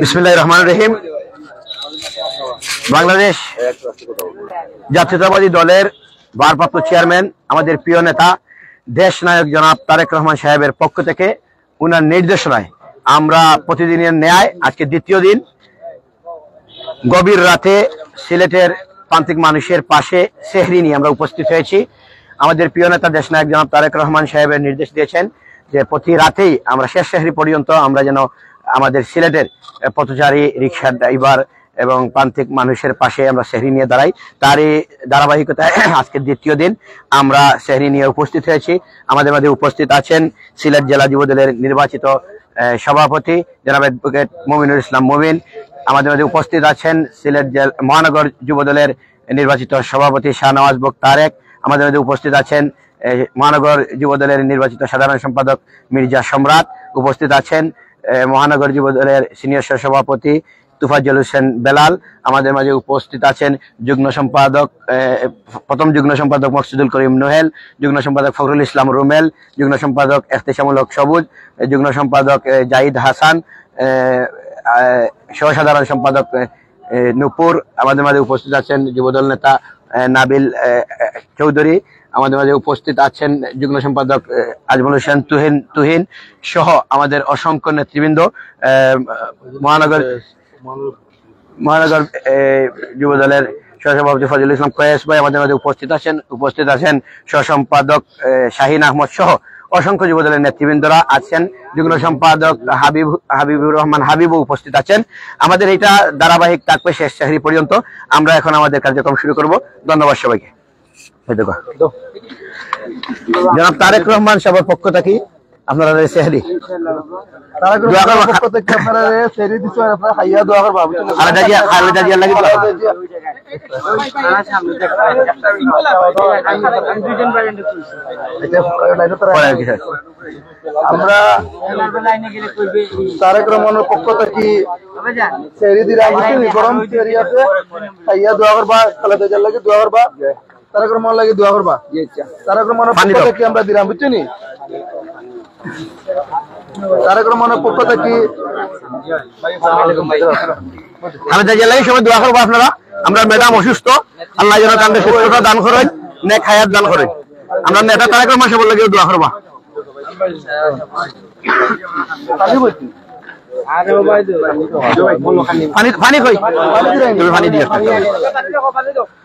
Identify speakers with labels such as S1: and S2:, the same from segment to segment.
S1: বিসমিল্লাহির রহমানির রহিম। বাংলাদেশ জাতীয়তাবাদী দলের ভারপ্রাপ্ত চেয়ারম্যান, আমাদের প্রিয় নেতা দেশ নায়ক জনাব তারেক রহমান সাহেবের পক্ষ থেকে উনার নির্দেশনায় আমরা প্রতিদিনের ন্যায় আজকে দ্বিতীয় দিন গভীর রাতে সিলেটের প্রান্তিক মানুষের পাশে সেহরি নিয়ে আমরা উপস্থিত হয়েছি। আমাদের প্রিয় নেতা দেশ নায়ক জনাব তারেক রহমান সাহেবের নির্দেশ দিয়েছেন যে প্রতি রাতেই আমরা শেষ সেহরি পর্যন্ত আমরা যেন আমাদের সিলেটের পথচারী, রিক্সা ড্রাইভার এবং প্রান্তিক মানুষের পাশে আমরা সেহরি নিয়ে দাঁড়াই। তারই ধারাবাহিকতায় আজকে দ্বিতীয় দিন আমরা সেহরি নিয়ে উপস্থিত হয়েছি। আমাদের মাঝে উপস্থিত আছেন সিলেট জেলা যুবদলের নির্বাচিত সভাপতি জনাব অ্যাডভোকেট মমিনুল ইসলাম মমিন। আমাদের মাঝে উপস্থিত আছেন সিলেট মহানগর যুবদলের নির্বাচিত সভাপতি শাহনওয়াজ বক তারেক। আমাদের মাঝে উপস্থিত আছেন মহানগর যুবদলের নির্বাচিত সাধারণ সম্পাদক মির্জা সম্রাট। উপস্থিত আছেন মহানগর যুবদলের সিনিয়র সভাপতি তুফাজ্জল হোসেন বেলাল। আমাদের মাঝে উপস্থিত আছেন প্রথম যুগ্ম সম্পাদক মকসুদুল করিম নোহেল, যুগ্ম সম্পাদক ফখরুল ইসলাম রুমেল, যুগ্ম সম্পাদক এখতেশামুল হক সবুজ, যুগ্ম সম্পাদক জাহিদ হাসান, সহসাধারণ সম্পাদক নূপুর। আমাদের মাঝে উপস্থিত আছেন যুবদল নেতা নাবিল চৌধুরী। আমাদের মাঝে উপস্থিত আছেন যুগ্ম সম্পাদক আজমল হোসেন তুহিন সহ আমাদের অসংখ্য নেতৃবৃন্দ। মহানগর যুবদলের সহসভাপতি ফজলুল ইসলাম কয়েস ভাই আমাদের মাঝে উপস্থিত আছেন সহসম্পাদক শাহিন আহমদ সহ অসংখ্য যুবদলের নেতৃবৃন্দরা আছেন। যুগ্ম সম্পাদক হাবিবুর রহমান হাবিবও উপস্থিত আছেন। আমাদের এটা ধারাবাহিক থাকবে শেষ সেহরি পর্যন্ত। আমরা এখন আমাদের কার্যক্রম শুরু করব। ধন্যবাদ সবাইকে। জনাব তারেক রহমান সাহেবের পক্ষ থেকে আপনারা সেহরি
S2: আমরা তারেক রহমানের পক্ষ থেকে সেহরি দিলাম। গরম সেহরি আছে, খাইয়া দোয়া করবা, খালেদা জিয়ার লাগে দোয়া করবা, তারেক রহমান লাগে দোয়া করবা। তারেক রহমানের পক্ষ থেকে আমরা দিলাম, বুঝছো নি? তারেক রহমানের পক্ষ থেকে
S1: খালেদা জিয়ার লাগে সবাই দোয়া করবো আপনারা। আমরা ম্যাডাম অসুস্থ, আল্লাহ যেন তাদের সুস্থতা দান করেন, নেক হায়াত দান করেন। আমরা নেতা তারেক রহমান সাহেবের লাগে দোয়া করবা।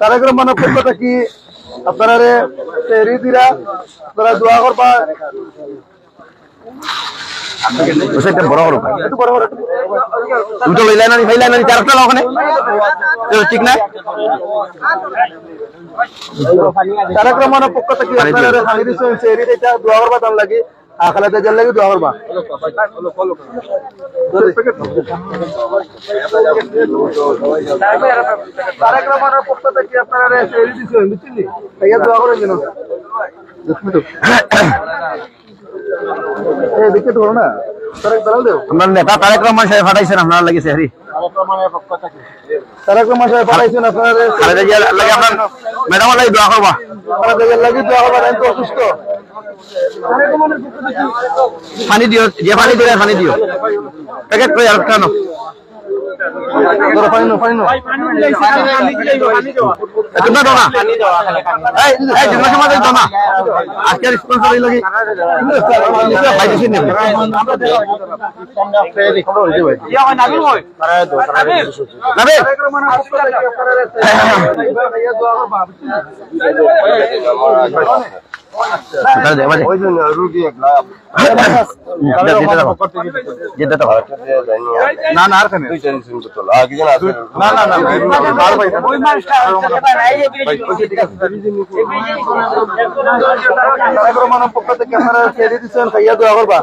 S2: তারেক রহমানের পক্ষ থেকে আপনারা সেহরি দিরা, আপনারা দোয়া করবা।
S1: ঠিক না?
S2: তারেক রহমানের পক্ষ থেকে সেহরি দোয়া করবা, তার লাগে খালেদা জিয়ার লাগে দোয়া করবা। তারেক রহমানের পক্ষ থেকে আপনারা সেহরি দিচ্ছেন, বুঝছেন? দোয়া করেন যেন। দেখে তো না
S1: আপনার নেতা তারেক রহমান সাহেব পাঠাইছেন আপনার লাগে সেহরি।
S2: তারেক রহমান সাহেব পাঠাইছেন আপনার
S1: খালেদা জিয়ার লাগে, আপনার ম্যাডাম লাগে দোয়া করবা।
S2: খালেদা জিয়ার লাগে দোয়া করবা, আমি তো অসুস্থ।
S1: পানি দিও, যে পানি দিলে পানি দিও, প্যাকেট করে আর কেন আজকের স্পন্সর লাগে
S2: পক্ষ থেকে আপনারা ছেড়ে দিচ্ছেন, খাইয়া দোয়া করবা।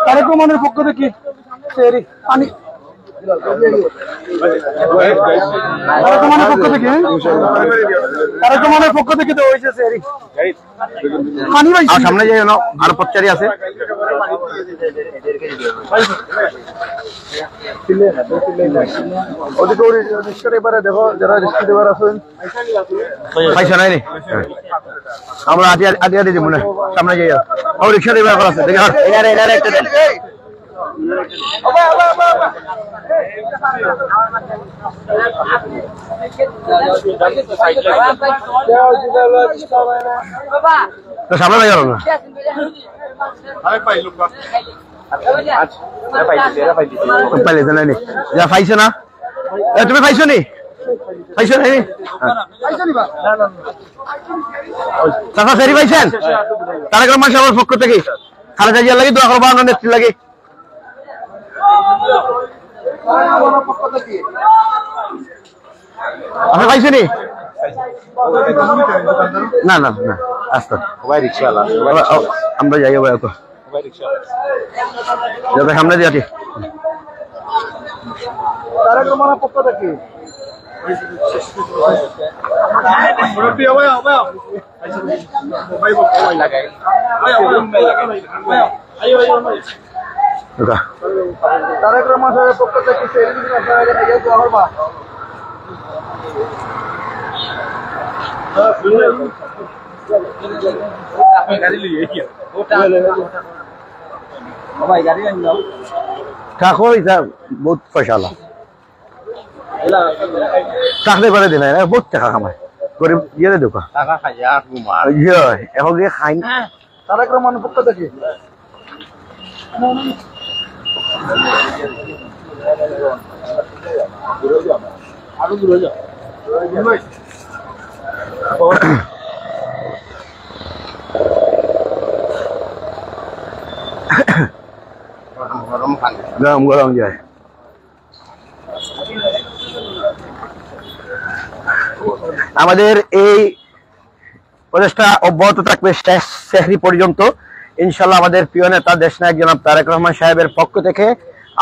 S2: তারেক রহমানের পক্ষ থেকে পানি পক্ষ থেকে তো হয়েছে
S1: সামনে যে আরো পথচারী আছে।
S2: ওদিকে রিক্সা এবারে দেখো যারা রিক্সা ড্রাইভার আছেন
S1: পয়সা নাই আমরা আটিয়া দিয়ে দিব না সামনে যাই ও রিক্সা দিয়ে ব্যাপার আছে দেখে এনারে একটা দেন তো সামনে যাই না পাইলে জানাই নি যা পাইছো না তুমি পাইছো নি পাইছো নি চাচা ফেরি পাইছেন তারেক রহমান সাহেবের পক্ষ থেকে খালেদা জিয়ার লাগি দোয়া করবো আপনার নেত্রীর লাগি আপনি পাইছেন নি না না না আসতো আমরা যাই সামনে দিয়ে
S2: তারেক রহমানের পক্ষ থেকে তারেক রহমান সাহেবের পক্ষ থেকে
S1: কাকো বহুত পয়সা চাকরি করে দিন বহুত টাকা কামায় গরিব ইয়ে দোকান এখন গিয়ে খাই
S2: তারেক রহমানের পক্ষ থেকে আরো দূরে যাও
S1: গরম গরম যায় আমাদের এই প্রচেষ্টা অব্যাহত থাকবে শেষ সেহরি পর্যন্ত ইনশাল্লাহ। আমাদের প্রিয় নেতা দেশনায়ক জনাব তারেক রহমান সাহেবের পক্ষ থেকে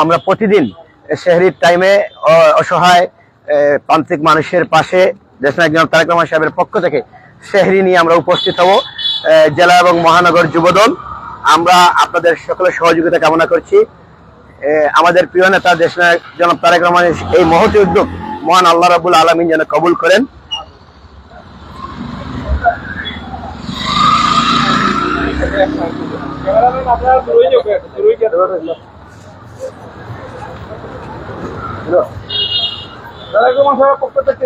S1: আমরা প্রতিদিন সেহরির টাইমে অসহায় প্রান্তিক মানুষের পাশে দেশনায়ক জনাব তারেক রহমান সাহেবের পক্ষ থেকে সেহরি নিয়ে আমরা উপস্থিত হব। জেলা এবং মহানগর যুবদল আমরা আপনাদের সকলের সহযোগিতা কামনা করছি। আমাদের প্রিয় নেতা দেশনায়ক জনাব তারেক রহমানের এই মহতী উদ্যোগ মহান আল্লাহ রাব্বুল আলামিন যেন কবুল করেন।
S2: পক্ষ থেকে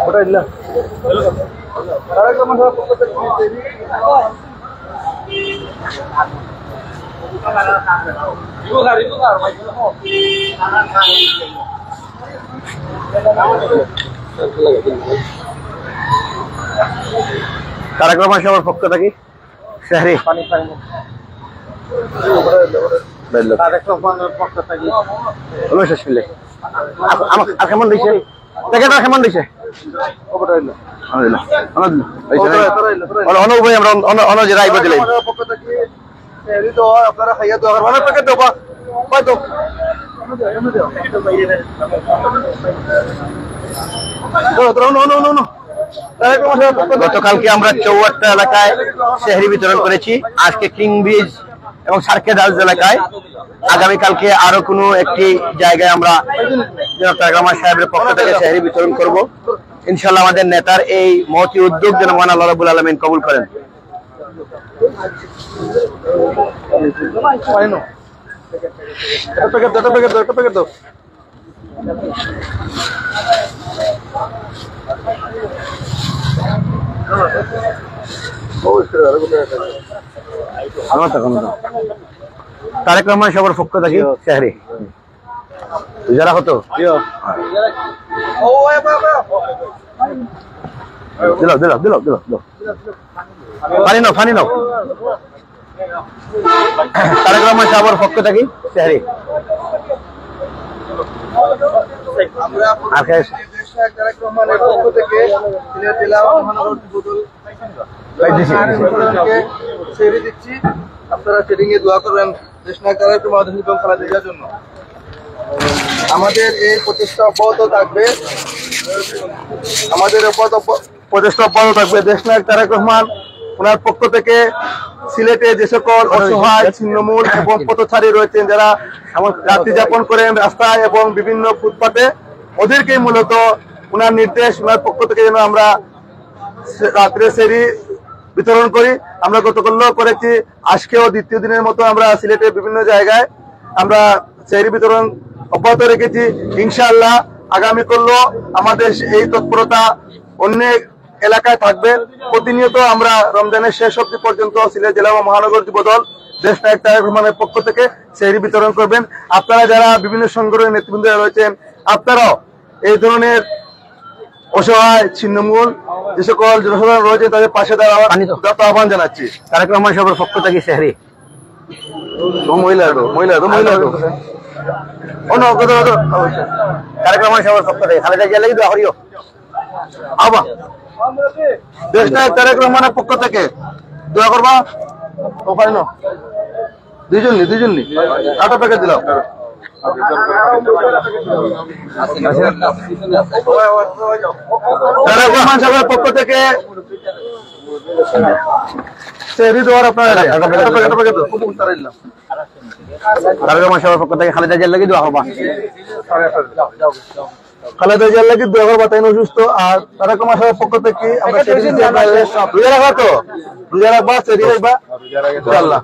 S2: ওটা ইল্লা তারেক রহমান সাহেবের পক্ষ থেকে
S1: তারেক রহমান সাহেবের পক্ষ থেকে সেহরি
S2: তারেক রহমানের পক্ষ থেকে
S1: আর কেমন দিচ্ছে প্যাকেটটা কেমন দিচ্ছে
S2: আপনারা খাইয়া দোয়া করবেন প্যাকেট দেবো হয়তো
S1: গতকালকে আমরা 54টা এলাকায় সেহরি বিতরণ করেছি, আজকে কিং ব্রিজ এবং সার্কেট হাউস এলাকায়, আগামীকালকে আরো কোনো একটি জায়গায় আমরা তারেক রহমান সাহেবের পক্ষ থেকে সেহরি বিতরণ করব। ইনশাআল্লাহ আমাদের নেতার এই মহতী উদ্যোগ যেন মহান আল্লাহ রাব্বুল আলামিন কবুল করেন। তারেক রহমান সবার পক্ষ থেকে সেহরি যারা হতো দিল দিল দিল দিল পানি নাও পানি নাও। তারেক রহমান সবার পক্ষ থেকে সেহরি
S2: তারেক রহমানের পক্ষ থেকে জেলা মহানগর যুবদল সেহরি দিচ্ছি। আপনারা ট্রেডিং এ দোয়া করবেন দেশনায়ক তারেক রহমান এবং খালেদা জিয়ার জন্য। আমাদের এই প্রচেষ্টা অব্যাহত থাকবে, আমাদের প্রচেষ্টা অব্যাহত থাকবে। দেশনায়ক তারেক রহমান ওনার পক্ষ থেকে সিলেটে যে সকল অসহায় ছিন্নমূল এবং পথচারী রয়েছেন, যারা রাত্রি যাপন করেন রাস্তায় এবং বিভিন্ন ফুটপাতে, ওদেরকে মূলত ওনার নির্দেশ, ওনার পক্ষ থেকে যেন আমরা রাত্রে সেহরি বিতরণ করি। আমরা গতকালও করেছি, আজকেও দ্বিতীয় দিনের মতো আমরা সিলেটের বিভিন্ন জায়গায় আমরা সেহরি বিতরণ অব্যাহত রেখেছি। ইনশাআল্লাহ আগামী করলেও আমাদের এই তৎপরতা অন্য এলাকায় থাকবে। প্রতিনিয়ত আমরা রমজানের শেষ অবধি পর্যন্ত সিলেট জেলা ও মহানগর যুবদল দেশ নায়ক তারেক রহমানের পক্ষ থেকে সেহরি বিতরণ করবেন। আপনারা যারা বিভিন্ন সংগঠনের নেতৃবৃন্দ রয়েছেন, আপনারাও এই ধরনের অসহায় ছিন্নমূল যে সকল জনসাধারণ রয়েছে তাদের পাশে দাঁড়াবার আহ্বান জানাচ্ছি।
S1: তারেক রহমান সাহেবের পক্ষ থেকে সেহরি
S2: মহিলা
S1: তারেক রহমান সাহেবের পক্ষ থেকে খালেদা জিয়ার লাগি দোয়া করিও।
S2: আবা দেশ নায়ক তারেক রহমানের পক্ষ থেকে দোয়া করবা। ও পারি না, দুইজন নি 8 প্যাকেট দিলাম। তারেক রহমান সাহেবের পক্ষ থেকে সেহরি দেওয়ার আপনার
S1: তারেক রহমান সাহেবের পক্ষ থেকে খালেদা জিয়ার লাগি দোয়া করবা।
S2: খালেদা জিয়ার লাগি দোয়া করবা, তাই অসুস্থ। আর তারেক রহমান সাহেবের পক্ষ থেকে আমরা রোজা রাখবা, সেহরি রাখবা ইনশাআল্লাহ।